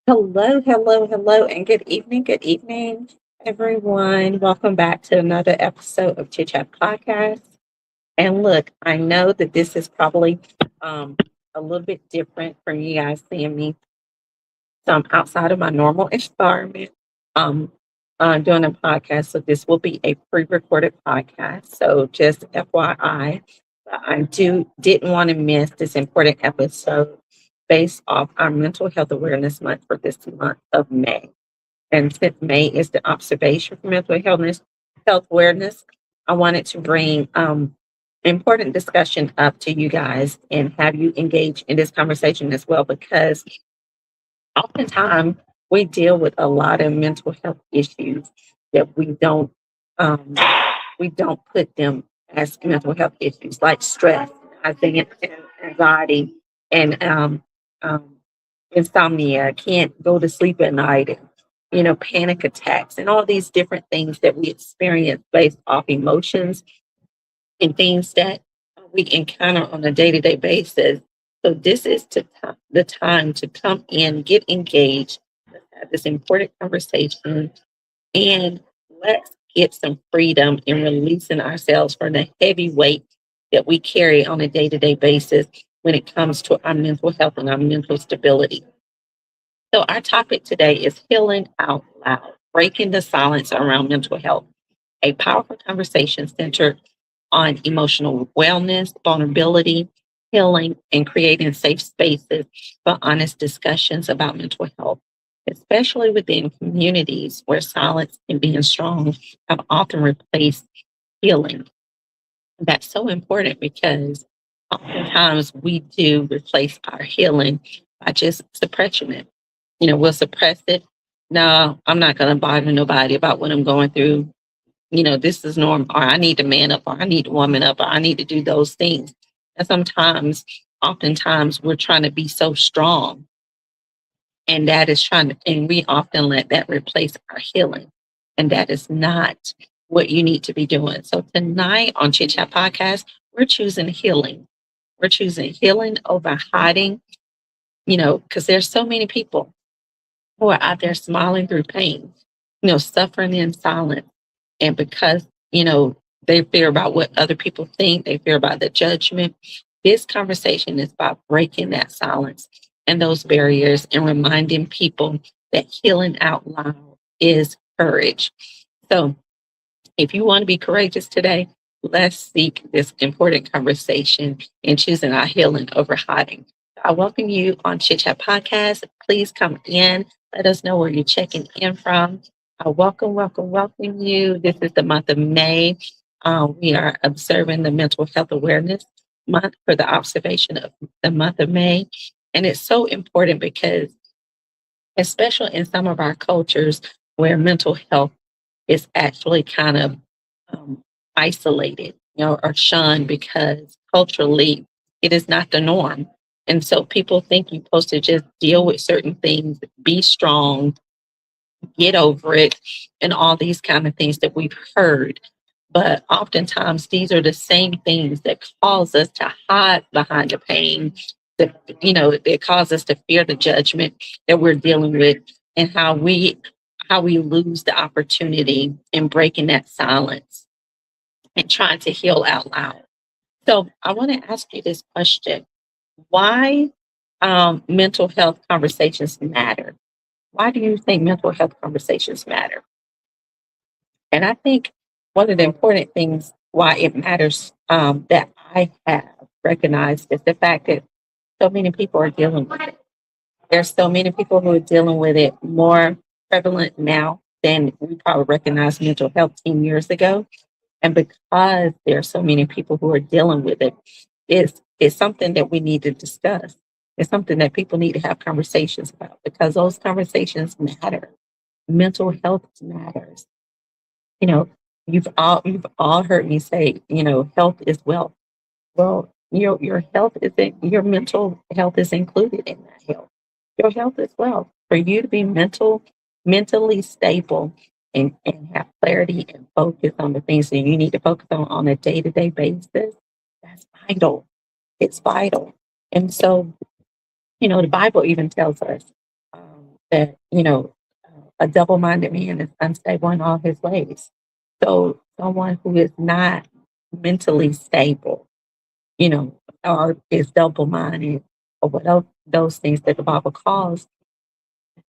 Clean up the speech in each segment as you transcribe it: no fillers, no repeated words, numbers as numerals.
Hello, hello, hello, and good evening, everyone. Welcome back to another episode of Chit Chat Podcast. And look, I know that this is probably um, a little bit different from you guys seeing me. So I'm outside of my normal environment um, doing a podcast. So this will be a pre-recorded podcast. So just FYI, I didn't want to miss this important episode based off our Mental Health Awareness Month for this month of May. And since May is the observation for health awareness, I wanted to bring important discussion up to you guys and have you engage in this conversation as well, because oftentimes we deal with a lot of mental health issues that um, we don't put them as mental health issues like stress, I think, and anxiety, and um, insomnia, can't go to sleep at night, and panic attacks, and all these different things that we experience based off emotions and things that we encounter on a day to day basis. So this is the time to come in, get engaged, let's have this important conversation, and let's get some freedom in releasing ourselves from the heavy weight that we carry on a day to day basis when it comes to our mental health and our mental stability. So, our topic today is healing out loud, breaking the silence around mental health, a powerful conversation centered on emotional wellness, vulnerability, healing, and creating safe spaces for honest discussions about mental health, especially within communities where silence and being strong have often replaced healing. That's so important because oftentimes we do replace our healing by just suppressing it. We'll suppress it. No, I'm not going to bother nobody about what I'm going through. This is normal, or I need to man up, or I need to woman up, or I need to do those things. And oftentimes, we're trying to be so strong, and and we often let that replace our healing. And that is not what you need to be doing. So tonight on Chit Chat Podcast, we're choosing healing. We're choosing healing over hiding, because there's so many people who are out there smiling through pain, suffering in silence. And because, they fear about what other people think, they fear about the judgment. This conversation is about breaking that silence and those barriers and reminding people that healing out loud is courage. So if you want to be courageous today, let's seek this important conversation in choosing our healing over hiding. I welcome you on Chit Chat Podcast. Please come in. Let us know where you're checking in from. I welcome you. This is the month of May. We are observing the Mental Health Awareness Month for the observation of the month of May. And it's so important because, especially in some of our cultures where mental health is actually kind of um, isolated, or shunned because culturally it is not the norm. And so people think you're supposed to just deal with certain things, be strong, get over it, and all these kind of things that we've heard. But oftentimes these are the same things that cause us to hide behind the pain, that that cause us to fear the judgment that we're dealing with, and how we lose the opportunity in breaking that silence and trying to heal out loud. So I want to ask you this question. Why mental health conversations matter? Why do you think mental health conversations matter? And I think one of the important things why it matters, that I have recognized, is the fact that so many people are dealing with it. There's so many people who are dealing with it, more prevalent now than we probably recognized mental health 10 years ago. And because there are so many people who are dealing with it, it's something that we need to discuss. It's something that people need to have conversations about, because those conversations matter. Mental health matters. You know, you've all heard me say, health is wealth. Well, your health isn't your mental health is included in that health. Your health is wealth. For you to be mentally stable, and have clarity and focus on the things that you need to focus on a day-to-day basis, that's vital. It's vital. And so, the Bible even tells us that, a double-minded man is unstable in all his ways. So someone who is not mentally stable, or is double-minded, or what those things that the Bible calls,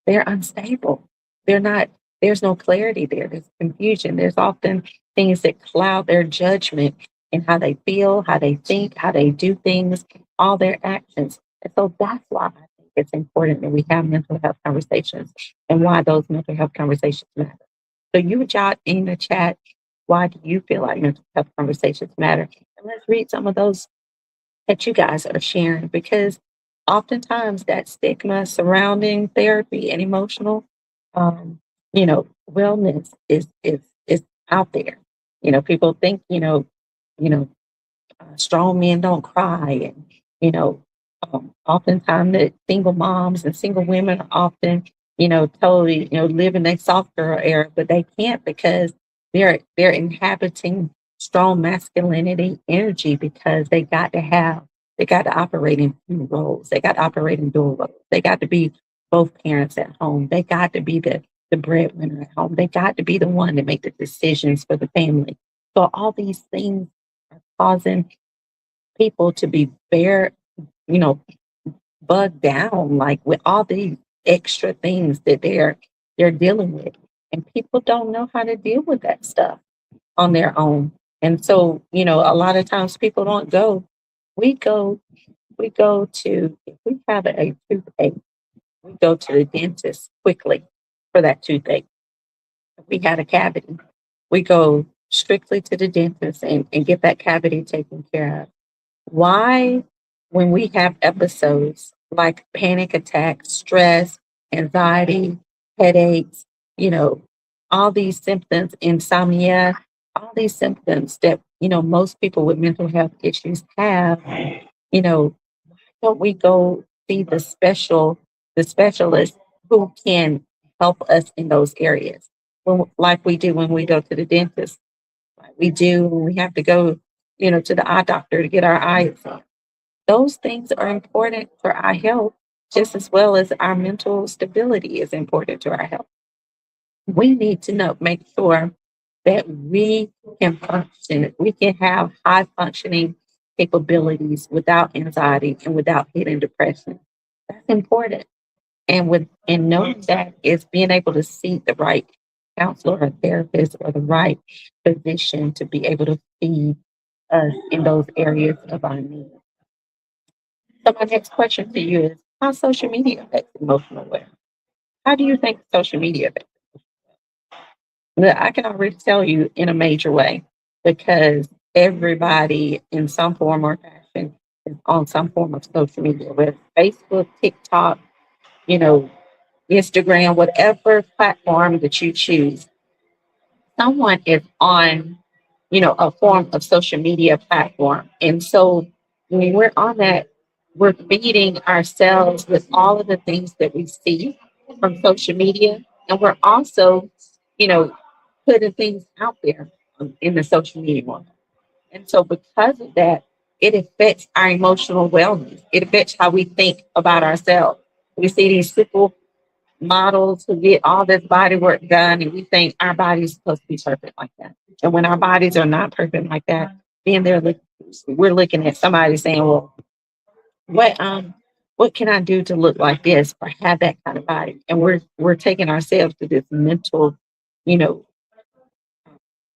they're unstable. They're not, there's no clarity there. There's confusion. There's often things that cloud their judgment in how they feel, how they think, how they do things, all their actions. And so that's why I think it's important that we have mental health conversations and why those mental health conversations matter. So you would jot in the chat, why do you feel like mental health conversations matter? And let's read some of those that you guys are sharing, because oftentimes that stigma surrounding therapy and emotional, um, wellness is out there. People think, you know, strong men don't cry, and you know, oftentimes that single moms and single women are often, totally, live in a soft girl era, but they can't because they're inhabiting strong masculinity energy because they got to operate in two roles. They got to operate in dual roles. They got to be both parents at home. They got to be the breadwinner at home. They got to be the one to make the decisions for the family. So all these things are causing people to be you know, bugged down, like with all these extra things that they're dealing with. And people don't know how to deal with that stuff on their own. And so, a lot of times people don't go. We go, we go to, if we have a toothache, we go to the dentist quickly for that toothache. If we had a cavity, we go strictly to the dentist and get that cavity taken care of. Why, when we have episodes like panic attacks, stress, anxiety, headaches, you know, all these symptoms, insomnia, all these symptoms that, most people with mental health issues have, you know, don't we go see the specialist who can help us in those areas? Like we do when we go to the dentist, like we do when we have to go, to the eye doctor to get our eye exam. Those things are important for our health just as well as our mental stability is important to our health. We need to make sure that we can function, we can have high functioning capabilities without anxiety and without hidden depression. That's important. And knowing that is being able to seek the right counselor or therapist or the right physician to be able to feed us in those areas of our need. So my next question to you is, how social media affects emotional well? How do you think social media affects? Well, I can already tell you in a major way because everybody in some form or fashion is on some form of social media, whether it's Facebook, TikTok, you know, Instagram, whatever platform that you choose, someone is on, a form of social media platform. And so when we're on that, we're feeding ourselves with all of the things that we see from social media. And we're also, you know, putting things out there in the social media world. And so because of that, it affects our emotional wellness. It affects how we think about ourselves. We see these super models who get all this body work done, and we think our body's supposed to be perfect like that. And when our bodies are not perfect like that, then we're looking at somebody saying, "Well, what what can I do to look like this or have that kind of body?" And we're taking ourselves to this mental, you know,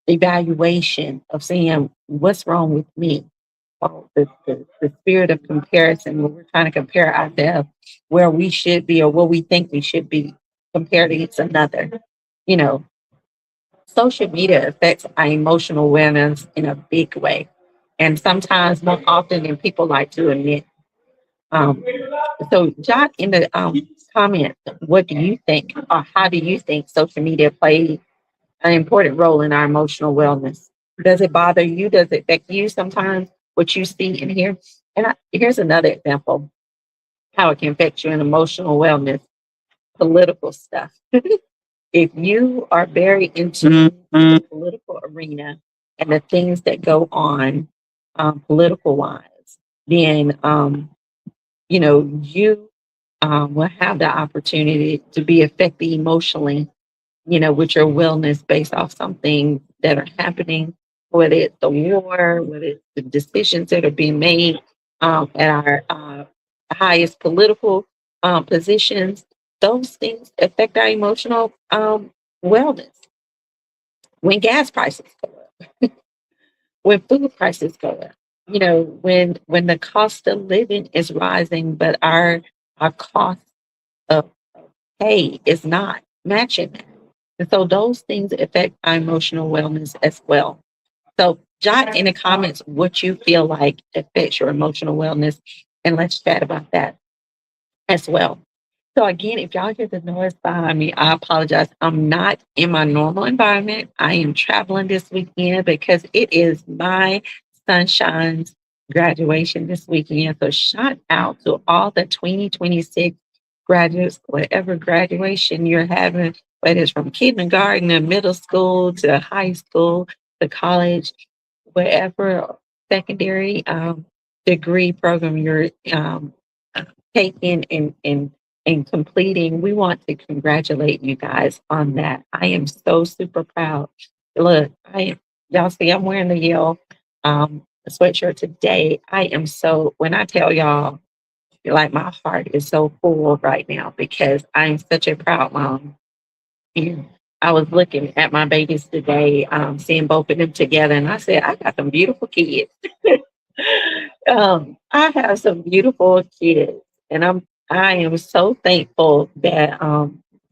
evaluation of saying, "What's wrong with me?" The spirit of comparison, when we're trying to compare ourselves where we should be or what we think we should be compared against another. You know, social media affects our emotional awareness in a big way. And sometimes more often than people like to admit. Um, so, jot in the comment, what do you think, or how do you think social media plays an important role in our emotional wellness? Does it bother you? Does it affect you sometimes, what you see and hear? And here's another example how it can affect you in emotional wellness, political stuff. If you are very into the political arena and the things that go on political wise, then, you will have the opportunity to be affected emotionally, with your wellness based off something that are happening, whether it's the war, whether it's the decisions that are being made at our highest political positions. Those things affect our emotional wellness. When gas prices go up, when food prices go up, when the cost of living is rising, but our cost of pay is not matching that. And so those things affect our emotional wellness as well. So jot in the comments what you feel like affects your emotional wellness, and let's chat about that as well. So again, if y'all hear the noise behind me, I apologize. I'm not in my normal environment. I am traveling this weekend because it is my sunshine's graduation this weekend. So shout out to all the 2026 graduates, whatever graduation you're having, whether it's from kindergarten to middle school to high school to college, whatever secondary degree program you're taking and completing. We want to congratulate you guys on that. I am so super proud. Look, y'all see I'm wearing the Yale sweatshirt today. I am so, when I tell y'all, like my heart is so full right now because I'm such a proud mom. And I was looking at my babies today, seeing both of them together, and I said, I got some beautiful kids. I have some beautiful kids, and I am so thankful that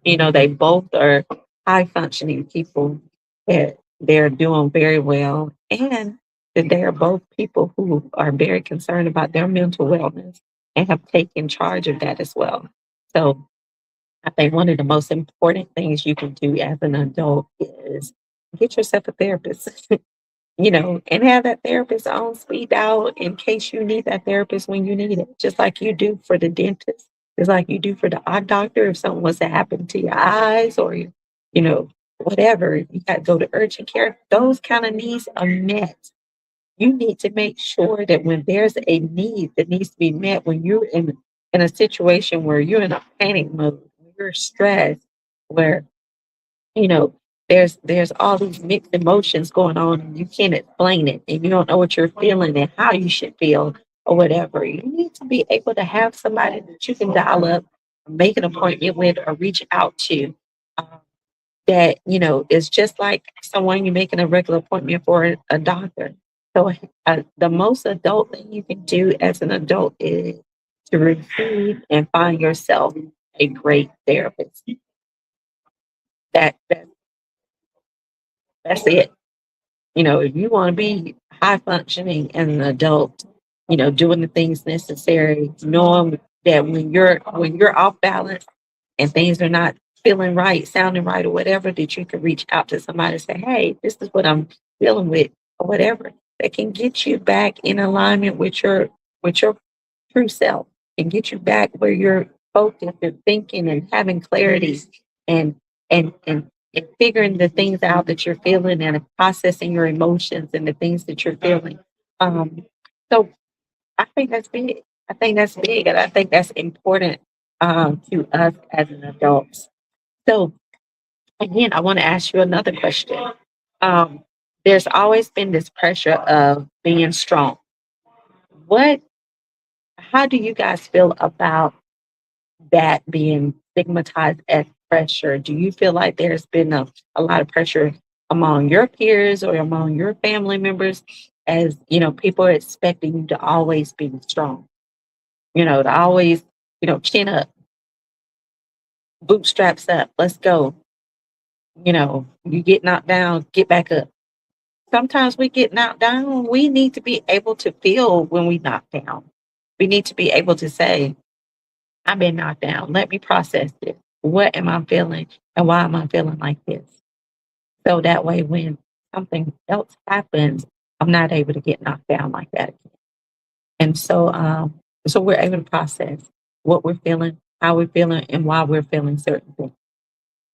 they both are high functioning people, that they're doing very well, and that they are both people who are very concerned about their mental wellness and have taken charge of that as well. So I think one of the most important things you can do as an adult is get yourself a therapist. And have that therapist on speed dial in case you need that therapist when you need it, just like you do for the dentist, just like you do for the eye doctor. If something was to happen to your eyes or you know, whatever, you got to go to urgent care. Those kind of needs are met. You need to make sure that when there's a need that needs to be met, when you're in a situation where you're in a panic mode, when you're stressed, where you know, there's all these mixed emotions going on and you can't explain it and you don't know what you're feeling and how you should feel or whatever. You need to be able to have somebody that you can dial up, make an appointment with, or reach out to. That is just like someone you're making a regular appointment for a doctor. So the most adult thing you can do as an adult is to receive and find yourself a great therapist. That's it. If you want to be high functioning as an adult, doing the things necessary, knowing that when you're off balance and things are not feeling right, sounding right, or whatever, that you can reach out to somebody and say, "Hey, this is what I'm dealing with," or whatever. That can get you back in alignment with your true self and get you back where you're focused and thinking and having clarity and and figuring the things out that you're feeling and processing your emotions and the things that you're feeling. Um, so I think that's big. I think that's big, and I think that's important to us as an adults. So again, I want to ask you another question. Um, there's always been this pressure of being strong. What? How do you guys feel about that being stigmatized as pressure? Do you feel like there's been a lot of pressure among your peers or among your family members as, people are expecting you to always be strong, to always, chin up, bootstraps up, let's go. You get knocked down, get back up. Sometimes we get knocked down. We need to be able to feel when we knock down. We need to be able to say, I've been knocked down. Let me process it. What am I feeling? And why am I feeling like this? So that way, when something else happens, I'm not able to get knocked down like that. And so we're able to process what we're feeling, how we're feeling, and why we're feeling certain things.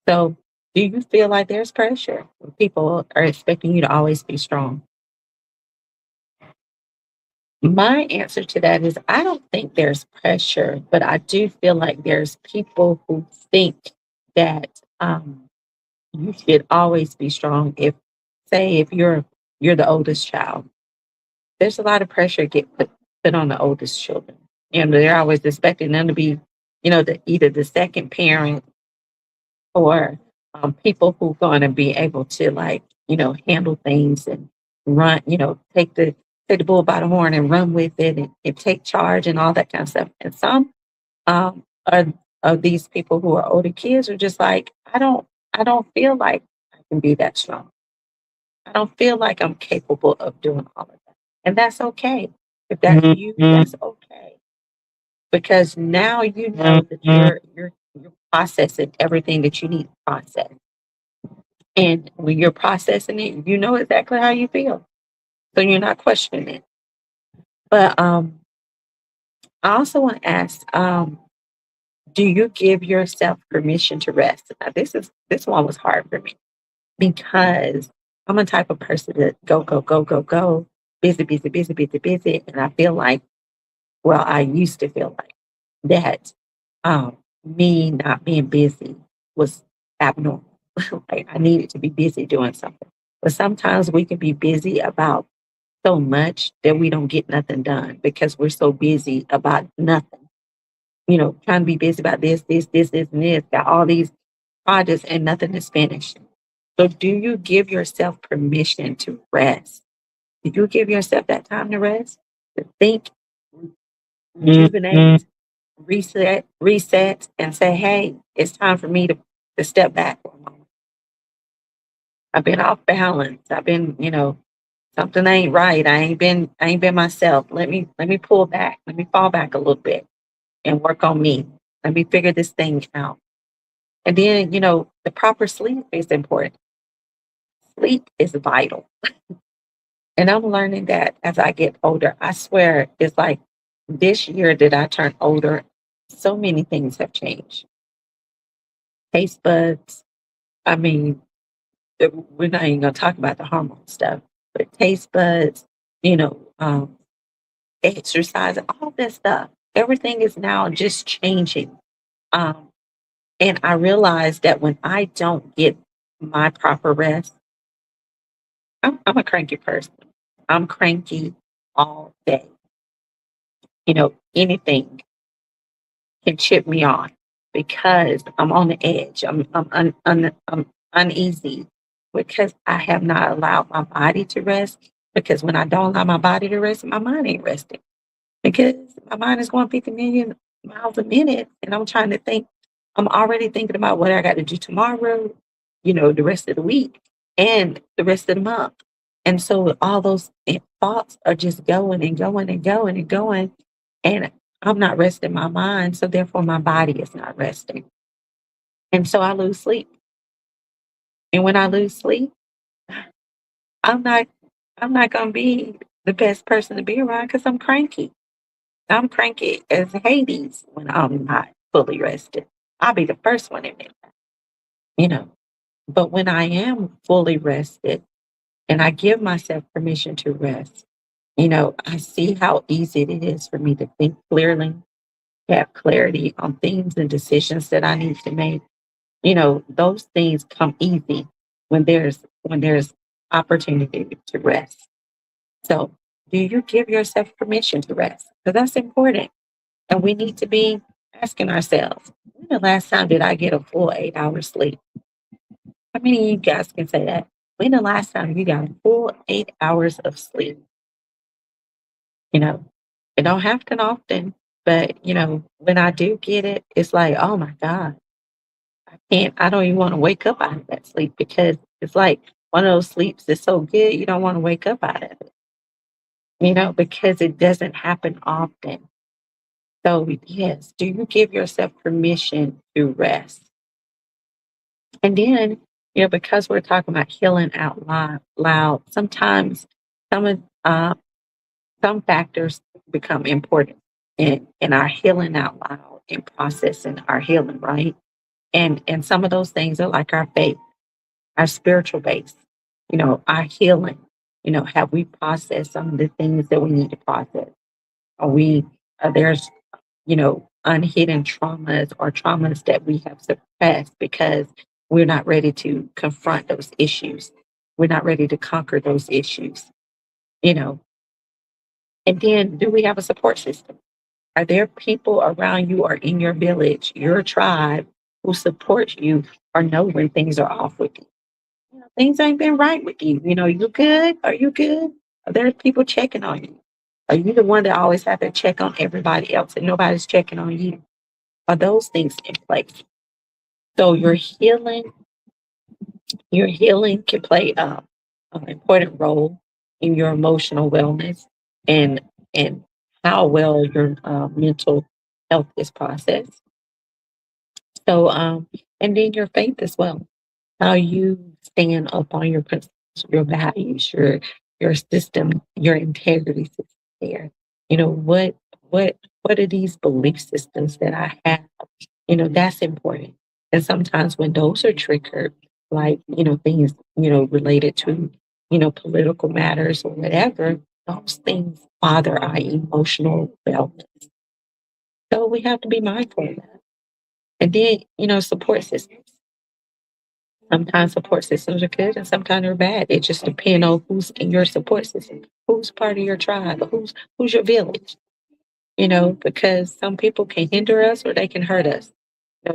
So, do you feel like there's pressure? People are expecting you to always be strong. My answer to that is I don't think there's pressure, but I do feel like there's people who think that you should always be strong. If, say, if you're the oldest child, there's a lot of pressure put on the oldest children. You know, they're always expecting them to be, either the second parent or people who going to be able to like handle things and run, take the bull by the horn and run with it and take charge and all that kind of stuff. And some are of these people who are older kids are just like I don't feel like I can be that strong. I don't feel like I'm capable of doing all of that, and that's okay. If that's you, that's okay because now you know that you're processing everything that you need to process. And when you're processing it, you know exactly how you feel. So you're not questioning it. But I also want to ask, do you give yourself permission to rest? Now this one was hard for me because I'm a type of person that go, go, go, go, go, busy, busy, busy, busy, busy. And I feel like, well, I used to feel like that me not being busy was abnormal. Like I needed to be busy doing something. But sometimes we can be busy about so much that we don't get nothing done because we're so busy about nothing. Trying to be busy about this, and this, got all these projects and nothing is finished. So do you give yourself permission to rest? Do you give yourself that time to rest? To think, rejuvenate, reset, and say, hey, it's time for me to step back for a moment. I've been off balance. I've been, something ain't right. I ain't been myself. Let me pull back. Let me fall back a little bit and work on me. Let me figure this thing out. And then, the proper sleep is important. Sleep is vital. And I'm learning that as I get older. I swear it's like this year that I turned older, so many things have changed. Taste buds. I mean, we're not even gonna talk about the hormone stuff, but taste buds, you know, exercise, all this stuff. Everything is now just changing. Um, and I realize that when I don't get my proper rest, I'm a cranky person. I'm cranky all day. Anything can chip me on because I'm on the edge. I'm uneasy because I have not allowed my body to rest. Because when I don't allow my body to rest, my mind ain't resting. Because my mind is going 50 million miles a minute, and I'm trying to think. I'm already thinking about what I got to do tomorrow, the rest of the week, and the rest of the month. And so all those thoughts are just going and going and going and going. And I'm not resting my mind. So therefore, my body is not resting. And so I lose sleep. And when I lose sleep, I'm not, I'm not going to be the best person to be around because I'm cranky. I'm cranky as Hades when I'm not fully rested. I'll be the first one in it, you know. But when I am fully rested and I give myself permission to rest, I see how easy it is for me to think clearly, have clarity on things and decisions that I need to make. Those things come easy when there's opportunity to rest. So do you give yourself permission to rest? Because that's important. And we need to be asking ourselves, when the last time did I get a full 8 hours sleep? How many of you guys can say that? When the last time you got a full 8 hours of sleep? You know, it don't happen often, but when I do get it, it's like, oh my God, I don't even want to wake up out of that sleep because it's like one of those sleeps that's so good you don't want to wake up out of it, because it doesn't happen often. So yes, do you give yourself permission to rest? And then, because we're talking about healing out loud, sometimes some of some factors become important in our healing out loud and processing our healing, right? And some of those things are like our faith, our spiritual base, our healing. Have we processed some of the things that we need to process? Are we, there's, unhidden traumas or traumas that we have suppressed because we're not ready to confront those issues. We're not ready to conquer those issues, you know. And then do we have a support system? Are there people around you or in your village, your tribe, who support you or know when things are off with you? Things ain't been right with you. You good? Are you good? Are there people checking on you? Are you the one that always have to check on everybody else and nobody's checking on you? Are those things in place? So your healing can play an important role in your emotional wellness and and how well your mental health is processed. So and then your faith as well, how you stand up on your principles, your values, your system, your integrity system. There, what are these belief systems that I have? That's important. And sometimes when those are triggered, like, things, related to, political matters or whatever, those things bother our emotional wellness. So we have to be mindful of that. And then, support systems. Sometimes support systems are good and sometimes they're bad. It just depends on who's in your support system, who's part of your tribe, who's your village, because some people can hinder us or they can hurt us.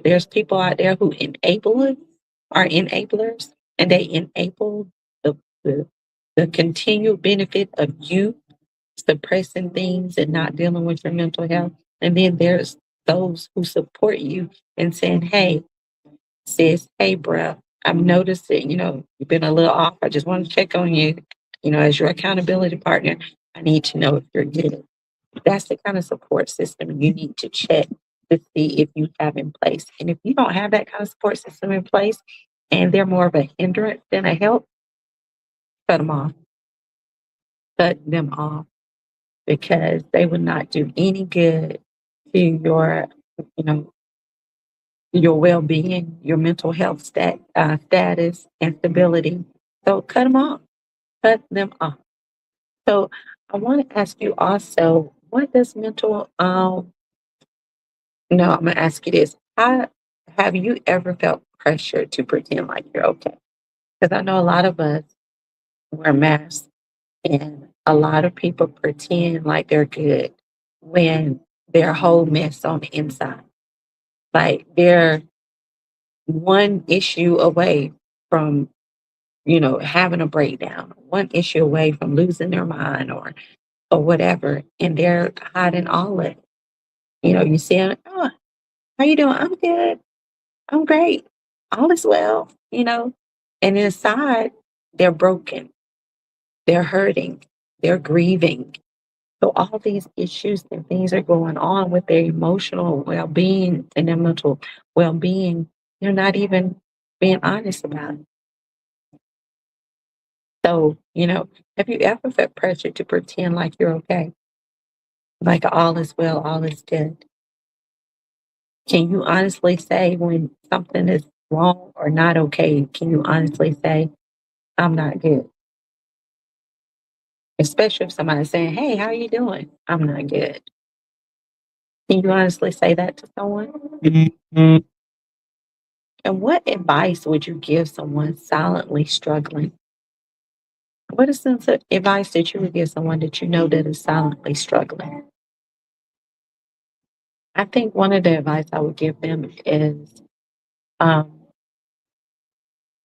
There's people out there who are enablers, and they enable the, the the continued benefit of you suppressing things and not dealing with your mental health. And then there's those who support you and saying, "Hey, sis, hey, bruh, I've noticed that you've been a little off. I just want to check on you. As your accountability partner, I need to know if you're good." That's the kind of support system you need to check to see if you have in place. And if you don't have that kind of support system in place and they're more of a hindrance than a help, cut them off. Cut them off because they will not do any good to you know, your well-being, your mental health status and stability. So cut them off. Cut them off. So I want to ask you also, what does mental no, I'm gonna ask you this. Have you ever felt pressure to pretend like you're okay? Because I know a lot of us wear masks and a lot of people pretend like they're good when they're a whole mess on the inside. Like they're one issue away from, having a breakdown, one issue away from losing their mind or whatever, and they're hiding all of it. You see them, oh, how you doing? I'm good. I'm great. All is well, And inside, they're broken, they're hurting, they're grieving. So all these issues and things are going on with their emotional well-being and their mental well-being. They're not even being honest about it. So, have you ever felt pressure to pretend like you're okay? Like all is well, all is good? Can you honestly say when something is wrong or not okay? Can you honestly say, I'm not good? Especially if somebody's saying, "Hey, how are you doing?" I'm not good. Can you honestly say that to someone? Mhm. And what advice would you give someone silently struggling? What is some advice that you would give someone that you know that is silently struggling? I think one of the advice I would give them is um,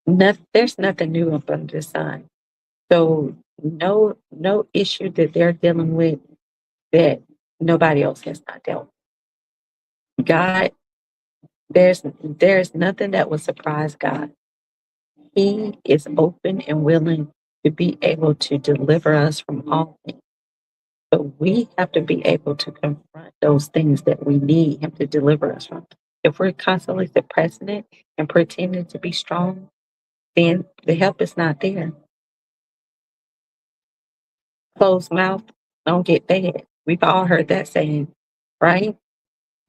there's nothing new up under the sun. So no issue that they're dealing with that nobody else has not dealt with. God, there's nothing that will surprise God. He is open and willing to be able to deliver us from all things. But we have to be able to confront those things that we need Him to deliver us from. If we're constantly suppressing it and pretending to be strong, then the help is not there. Closed mouth don't get fed. We've all heard that saying, right?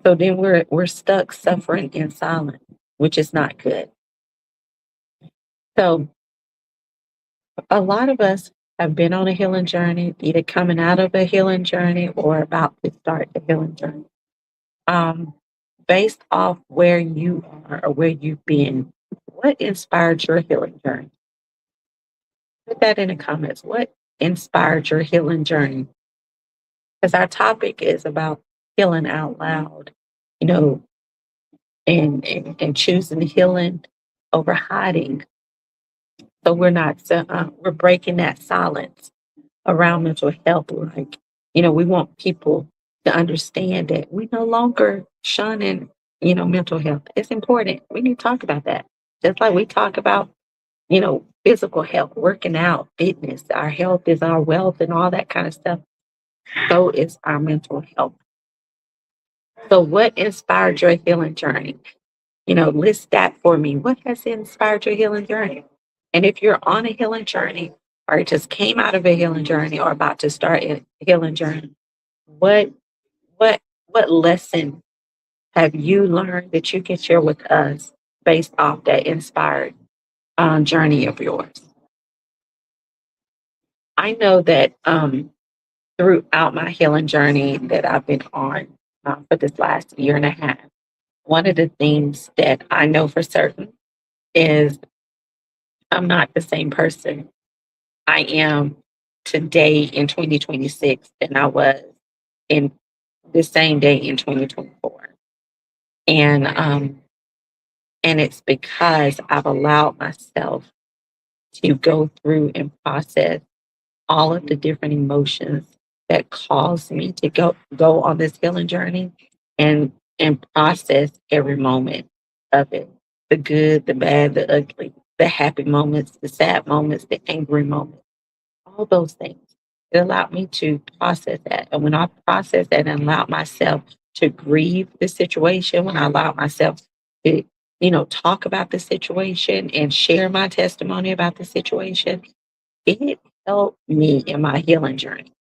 So then we're stuck suffering in silence, which is not good. So a lot of us have been on a healing journey, either coming out of a healing journey or about to start the healing journey. Um, Based off where you are or where you've been, what inspired your healing journey? Put that in the comments. What inspired your healing journey? Because our topic is about healing out loud, you know, and choosing healing over hiding. So we're breaking that silence around mental health. Like, we want people to understand that we no longer shunning, mental health. It's important. We need to talk about that. Just like we talk about, physical health, working out, fitness, our health is our wealth and all that kind of stuff. So is our mental health. So what inspired your healing journey? List that for me. What has inspired your healing journey? And if you're on a healing journey or just came out of a healing journey or about to start a healing journey, what what lesson have you learned that you can share with us based off that inspired journey of yours? I know that throughout my healing journey that I've been on for this last year and a half, one of the things that I know for certain is I'm not the same person I am today in 2026 than I was in the same day in 2024. And and it's because I've allowed myself to go through and process all of the different emotions that caused me to go on this healing journey and process every moment of it. The good, the bad, the ugly, the happy moments, the sad moments, the angry moments, all those things. It allowed me to process that. And when I processed that and allowed myself to grieve the situation, when I allowed myself to, talk about the situation and share my testimony about the situation, it helped me in my healing journey.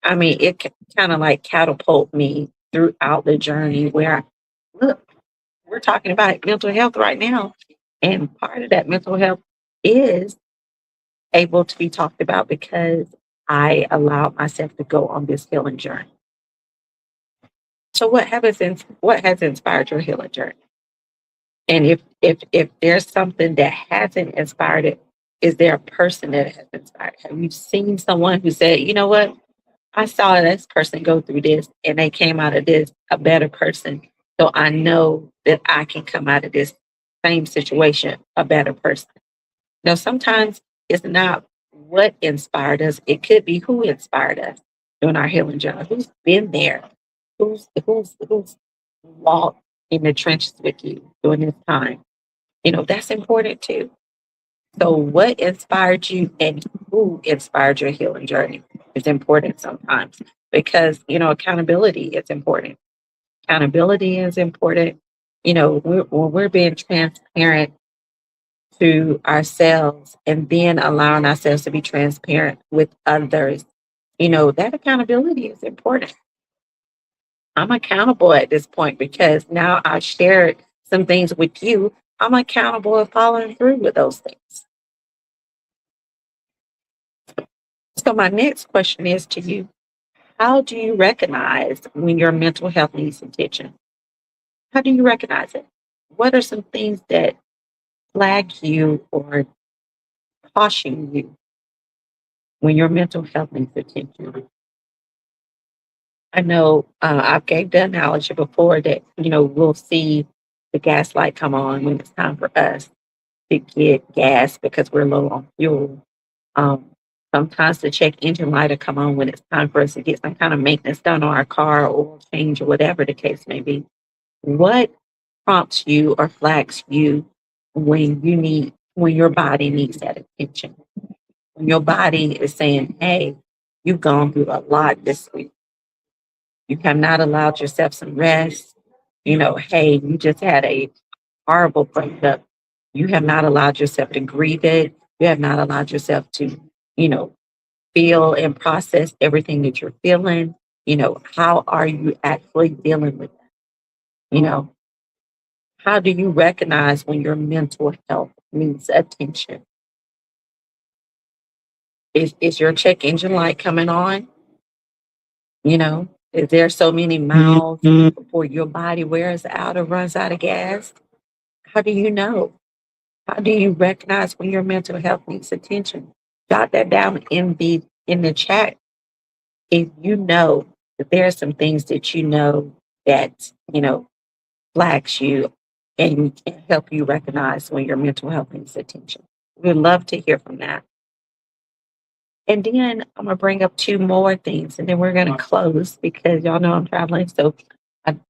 I mean, it kind of like catapult me throughout the journey where, look, we're talking about mental health right now. And part of that mental health is able to be talked about because I allowed myself to go on this healing journey. So what has inspired your healing journey? And if there's something that hasn't inspired it, is there a person that has inspired? Have you seen someone who said, you know what? I saw this person go through this and they came out of this a better person. So I know that I can come out of this same situation a better person. Now, sometimes it's not what inspired us, it could be who inspired us during our healing journey. Who's been there? Who's walked in the trenches with you during this time? That's important too. So, what inspired you and who inspired your healing journey is important sometimes because, accountability is important. Accountability is important. When we're being transparent to ourselves and then allowing ourselves to be transparent with others, that accountability is important. I'm accountable at this point because now I've shared some things with you. I'm accountable of following through with those things. So, my next question is to you: how do you recognize when your mental health needs attention? How do you recognize it? What are some things that flag you or caution you when your mental health needs attention? I know I've gave the analogy before that, we'll see the gas light come on when it's time for us to get gas because we're low on fuel. Um, Sometimes the check engine light will come on when it's time for us to get some kind of maintenance done on our car or change or whatever the case may be. What prompts you or flags you when your body needs that attention? When your body is saying, hey, you've gone through a lot this week. You have not allowed yourself some rest. Hey, you just had a horrible breakup. You have not allowed yourself to grieve it. You have not allowed yourself to, you know, feel and process everything that you're feeling. How are you actually dealing with that? You know, how do you recognize when your mental health needs attention? Is your check engine light coming on? You know, is there so many miles before your body wears out or runs out of gas? How do you know? How do you recognize when your mental health needs attention? Jot that down in the chat if you know that there are some things that you know that, flags you and can help you recognize when your mental health needs attention. We'd love to hear from that. And then I'm gonna bring up two more things, and then we're gonna close because y'all know I'm traveling. So,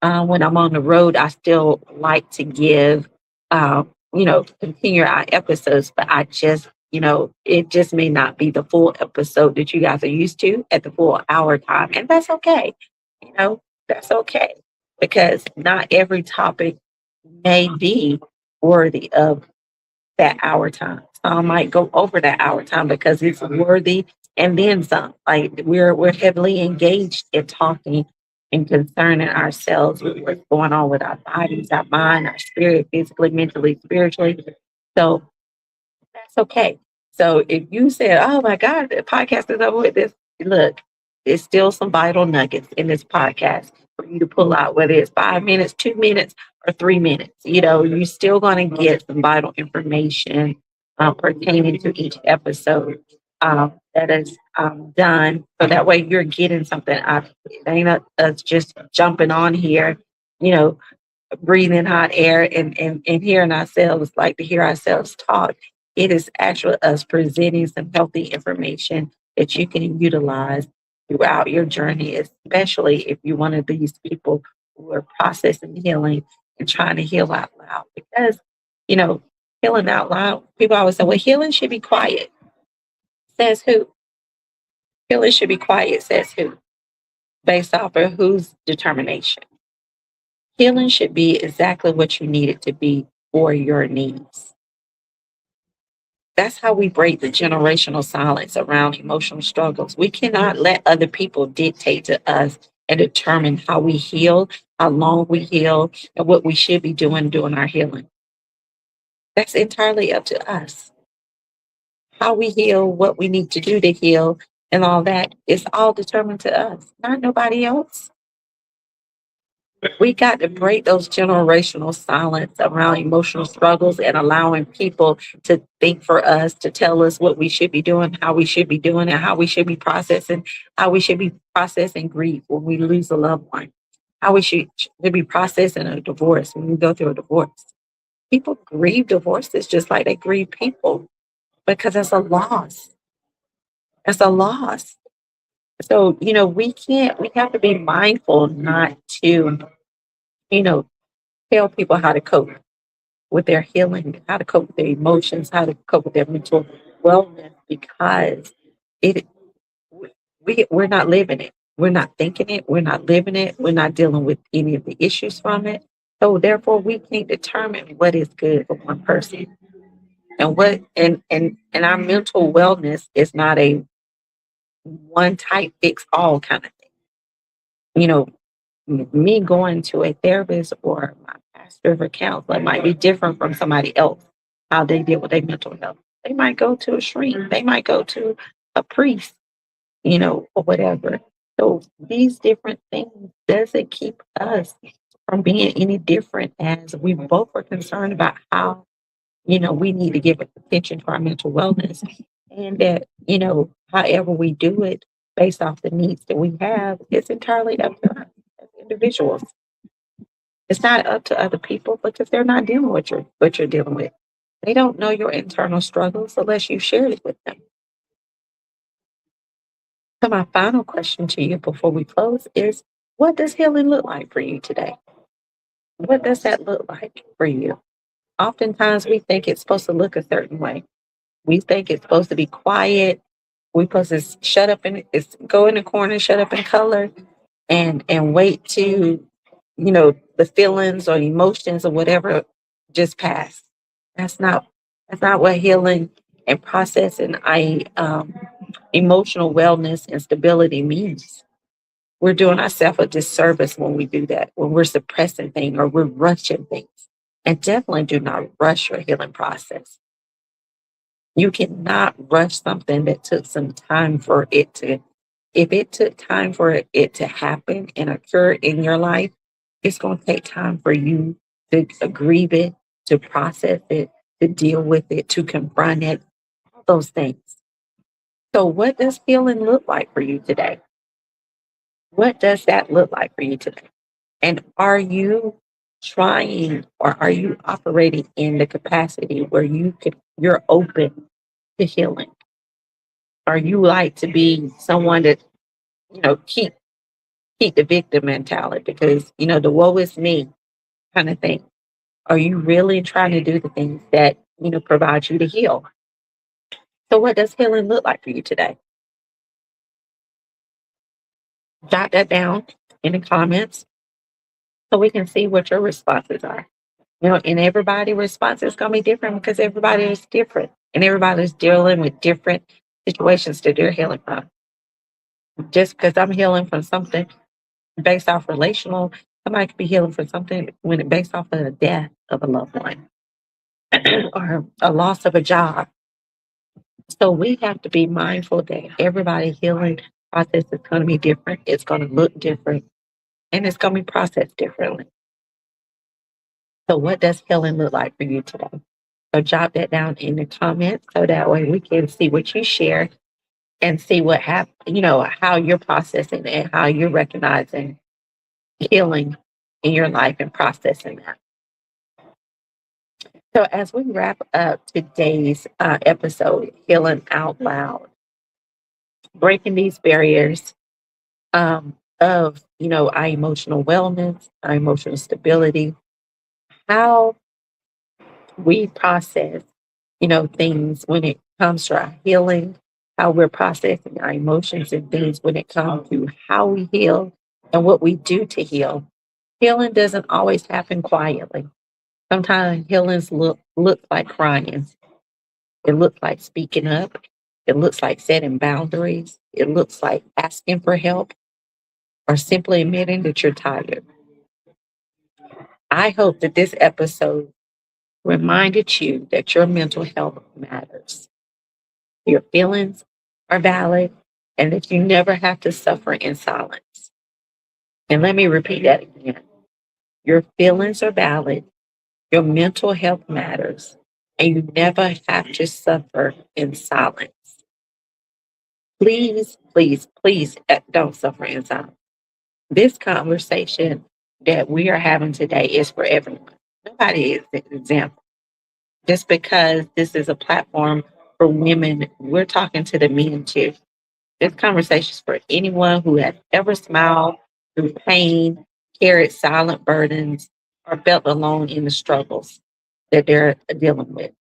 when I'm on the road, I still like to give, continue our episodes, but I just, it just may not be the full episode that you guys are used to at the full hour time, and that's okay. You know, that's okay because not every topic may be worthy of that hour time. Some might go over that hour time because it's worthy and then some. Like we're heavily engaged in talking and concerning ourselves with what's going on with our bodies, our mind, our spirit, physically, mentally, spiritually. So that's okay. So if you said, "Oh my God, the podcast is over with," this look, there's still some vital nuggets in this podcast for you to pull out, whether it's 5 minutes, 2 minutes, or 3 minutes. You're still going to get some vital information pertaining to each episode that is done. So that way you're getting something out of it. It ain't us just jumping on here, you know, breathing hot air and hearing ourselves like to hear ourselves talk. It is actually us presenting some healthy information that you can utilize throughout your journey, especially if you're one of these people who are processing healing and trying to heal out loud. Because, you know, healing out loud, people always say, well, healing should be quiet. Says who? Healing should be quiet, says who? Based off of whose determination? Healing should be exactly what you need it to be for your needs. That's how we break the generational silence around emotional struggles. We cannot let other people dictate to us and determine how we heal, how long we heal, and what we should be doing during our healing. That's entirely up to us. How we heal, what we need to do to heal, and all that is all determined to us, not nobody else. We got to break those generational silence around emotional struggles and allowing people to think for us, to tell us what we should be doing, how we should be doing it, how we should be processing, how we should be processing grief when we lose a loved one, how we should be processing a divorce when we go through a divorce. People grieve divorces just like they grieve people because it's a loss. It's a loss. So, we have to be mindful not to, you know, tell people how to cope with their healing, how to cope with their emotions, how to cope with their mental wellness, because it we're not living it. We're not thinking it. We're not living it. We're not dealing with any of the issues from it. So therefore, we can't determine what is good for one person and what and our mental wellness is not a one type fix all kind of thing. You know, me going to a therapist or my pastor or counselor might be different from somebody else, how they deal with their mental health. They might go to a shrink, they might go to a priest, or whatever. So these different things doesn't keep us from being any different as we both are concerned about how, we need to give attention to our mental wellness and that, however we do it based off the needs that we have, it's entirely up to us as individuals. It's not up to other people because they're not dealing with what you're dealing with. They don't know your internal struggles unless you share it with them. So my final question to you before we close is, what does healing look like for you today? What does that look like for you? Oftentimes we think it's supposed to look a certain way. We think it's supposed to be quiet. We're supposed to shut up and go in the corner, shut up and color and wait to, the feelings or emotions or whatever just pass. That's not what healing and processing emotional wellness and stability means. We're doing ourselves a disservice when we do that, when we're suppressing things or we're rushing things. And definitely do not rush your healing process. You cannot rush something that took some time for it to, if it took time for it to happen and occur in your life, it's going to take time for you to grieve it, to process it, to deal with it, to confront it, those things. So, what does healing look like for you today? What does that look like for you today? And are you trying or are you operating in the capacity where you're open to healing? Are you like to be someone that, keep the victim mentality because, the woe is me kind of thing? Are you really trying to do the things that, provide you to heal? So what does healing look like for you today? Jot that down in the comments so we can see what your responses are. And everybody's response is going to be different because everybody is different and everybody's dealing with different situations that they're healing from. Just because I'm healing from something based off relational, somebody could be healing from something when it based off of the death of a loved one or a loss of a job. So we have to be mindful that everybody healing process is going to be different. It's going to look different and it's going to be processed differently. So what does healing look like for you today? So jot that down in the comments so that way we can see what you share and see what how you're processing and how you're recognizing healing in your life and processing that. So as we wrap up today's episode, Healing Out Loud, breaking these barriers of, our emotional wellness, our emotional stability, how we process, things when it comes to our healing, how we're processing our emotions and things when it comes to how we heal and what we do to heal. Healing doesn't always happen quietly. Sometimes healings look like crying. It looks like speaking up. It looks like setting boundaries. It looks like asking for help or simply admitting that you're tired. I hope that this episode reminded you that your mental health matters. Your feelings are valid and that you never have to suffer in silence. And let me repeat that again. Your feelings are valid. Your mental health matters. And you never have to suffer in silence. Please, please, please don't suffer in silence. This conversation that we are having today is for everyone. Nobody is an example. Just because this is a platform for women, we're talking to the men too. This conversation is for anyone who has ever smiled through pain, carried silent burdens, or felt alone in the struggles that they're dealing with.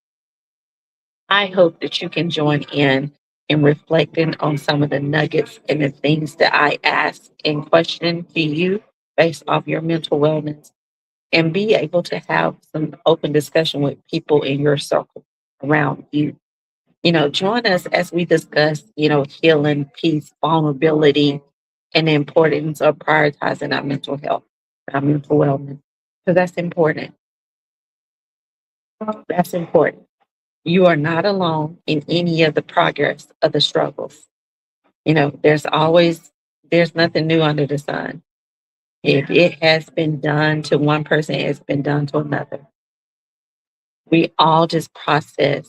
I hope that you can join in reflecting on some of the nuggets and the things that I ask and question to you based off your mental wellness and be able to have some open discussion with people in your circle around you. Join us as we discuss, healing, peace, vulnerability, and the importance of prioritizing our mental health, our mental wellness. Because that's important. That's important. You are not alone in any of the progress of the struggles. There's nothing new under the sun. If it has been done to one person, it's been done to another. We all just process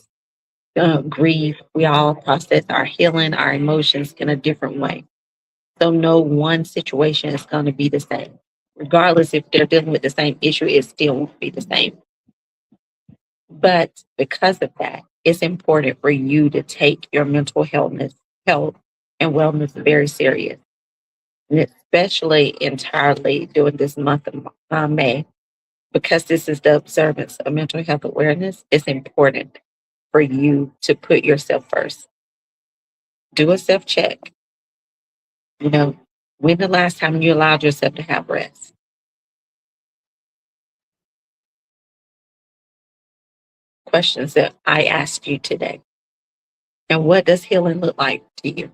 grief. We all process our healing, our emotions in a different way. So no one situation is going to be the same. Regardless if they're dealing with the same issue, it still won't be the same. But because of that, it's important for you to take your mental health and wellness very serious. And especially entirely during this month of May, because this is the observance of mental health awareness, it's important for you to put yourself first. Do a self check. When the last time you allowed yourself to have rest? Questions that I asked you today. And what does healing look like to you?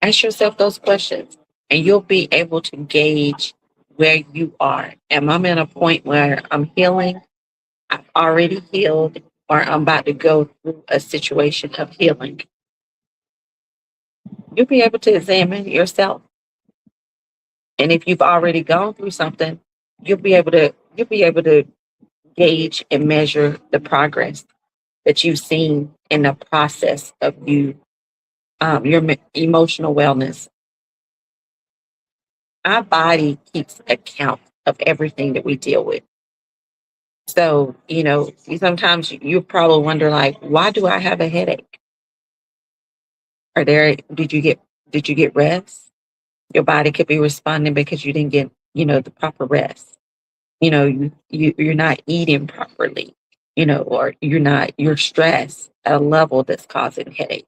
Ask yourself those questions and you'll be able to gauge where you are. Am I at a point where I'm healing I've already healed, or I'm about to go through a situation of healing. You'll be able to examine yourself. And if you've already gone through something, you'll be able to gauge and measure the progress that you've seen in the process of emotional wellness. Our body keeps account of everything that we deal with. So, sometimes you probably wonder, like, why do I have a headache? Are there, did you get rest? Your body could be responding because you didn't get, the proper rest. You're not eating properly, or you're stressed at a level that's causing headache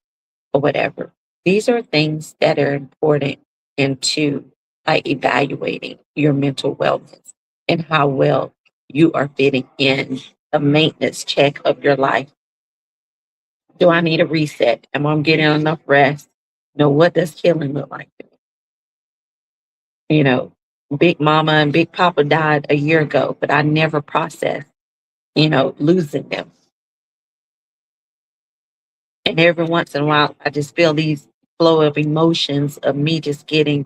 or whatever. These are things that are important into like evaluating your mental wellness and how well you are fitting in a maintenance check of your life. Do I need a reset? Am I getting enough rest? What does healing look like to me? Big Mama and Big Papa died a year ago, but I never processed, losing them. And every once in a while, I just feel these flow of emotions of me just getting,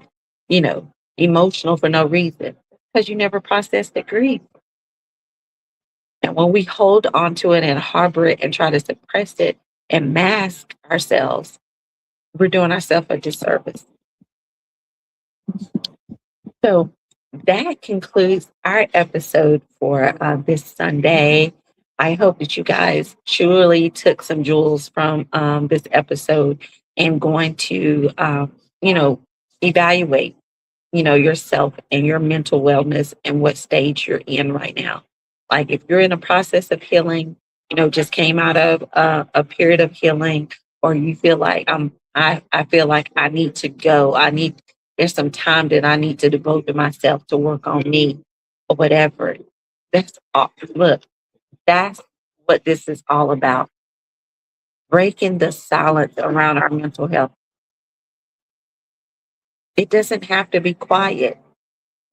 emotional for no reason because you never processed the grief. And when we hold on to it and harbor it and try to suppress it and mask ourselves, we're doing ourselves a disservice. So that concludes our episode for this Sunday. I hope that you guys truly took some jewels from this episode and going to, evaluate, yourself and your mental wellness and what stage you're in right now. Like if you're in a process of healing, just came out of a period of healing, or you feel like I feel like I need to go. There's some time that I need to devote to myself to work on me or whatever. That's all. Look, that's what this is all about. Breaking the silence around our mental health. It doesn't have to be quiet.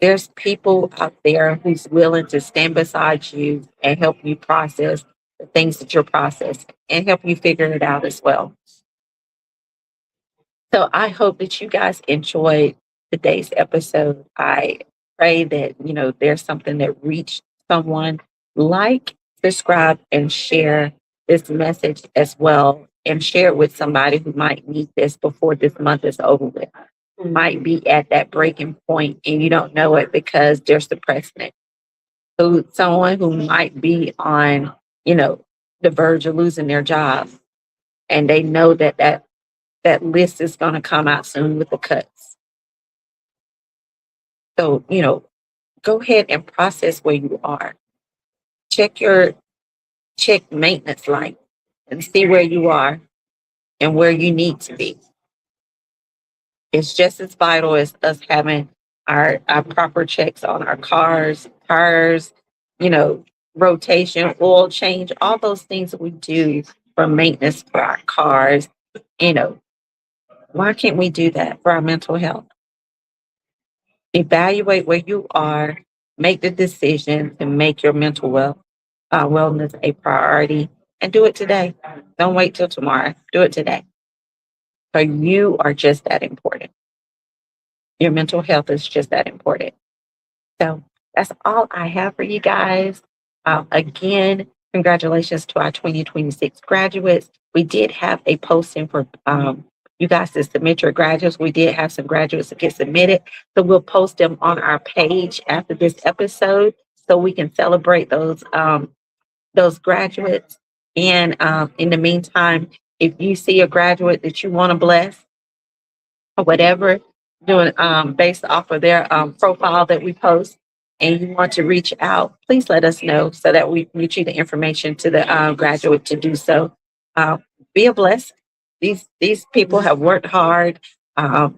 There's people out there who's willing to stand beside you and help you process the things that you're processing and help you figure it out as well. So I hope that you guys enjoyed today's episode. I pray that, there's something that reached someone. Like, subscribe, and share this message as well. And share it with somebody who might need this before this month is over with. Who might be at that breaking point and you don't know it because they're suppressing it. So someone who might be on, the verge of losing their job and they know that list is going to come out soon with the cuts. So, go ahead and process where you are. Check maintenance light and see where you are and where you need to be. It's just as vital as us having our proper checks on our cars, you know, rotation, oil change, all those things that we do for maintenance for our cars. You know, why can't we do that for our mental health? Evaluate where you are, make the decision to make your wellness a priority, and do it today. Don't wait till tomorrow. Do it today. So you are just that important. Your mental health is just that important. So that's all I have for you guys. Again, congratulations to our 2026 graduates. We did have a posting for you guys to submit your graduates. We did have some graduates that get submitted. So we'll post them on our page after this episode so we can celebrate those graduates. And in the meantime, if you see a graduate that you want to bless or whatever, doing based off of their profile that we post, and you want to reach out, please let us know so that we reach you the information to the graduate to do so. Be a blessing. These people have worked hard.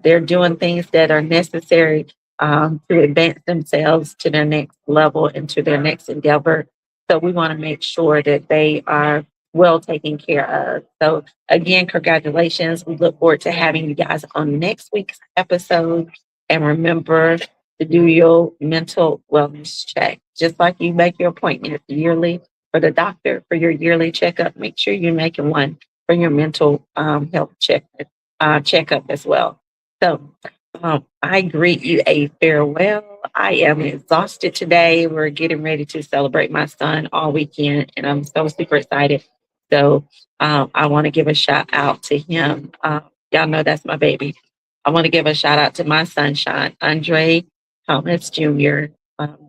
They're doing things that are necessary to advance themselves to their next level and to their next endeavor. So we want to make sure that they are well taken care of. So again, congratulations. We look forward to having you guys on next week's episode. And remember to do your mental wellness check. Just like you make your appointment yearly, for the doctor for your yearly checkup, make sure you're making one for your mental health checkup as well. So I greet you a farewell. I am exhausted today. We're getting ready to celebrate my son all weekend, and I'm so super excited. So I want to give a shout out to him. Y'all know that's my baby. I want to give a shout out to my sunshine, Andre Thomas Jr.,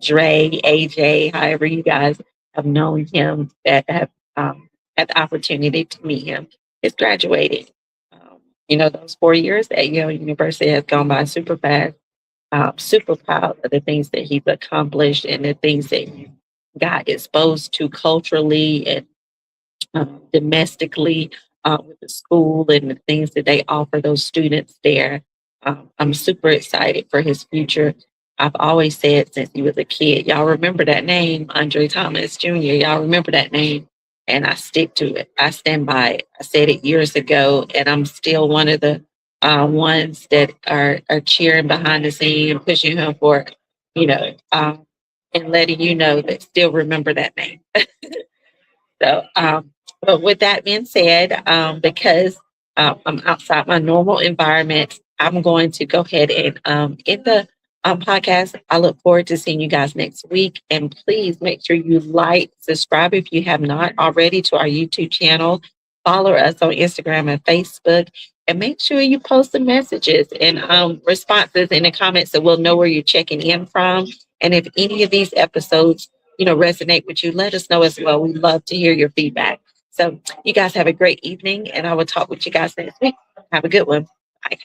Dre, AJ, however you guys have known him that have had the opportunity to meet him. Is graduating. Those 4 years at Yale University has gone by super fast. Super proud of the things that he's accomplished and the things that he got exposed to culturally and domestically with the school and the things that they offer those students there. I'm super excited for his future. I've always said since he was a kid, y'all remember that name, Andre Thomas Jr. Y'all remember that name, and I stick to it. I stand by it. I said it years ago, and I'm still one of the ones that are cheering behind the scene and pushing him for, you know, um, and letting you know that still remember that name. So, but with that being said, because I'm outside my normal environment, I'm going to go ahead and end the podcast. I look forward to seeing you guys next week. And please make sure you like, subscribe if you have not already to our YouTube channel. Follow us on Instagram and Facebook. And make sure you post the messages and responses in the comments so we'll know where you're checking in from. And if any of these episodes resonate with you, let us know as well. We love to hear your feedback. So you guys have a great evening, and I will talk with you guys next week. Have a good one. Bye.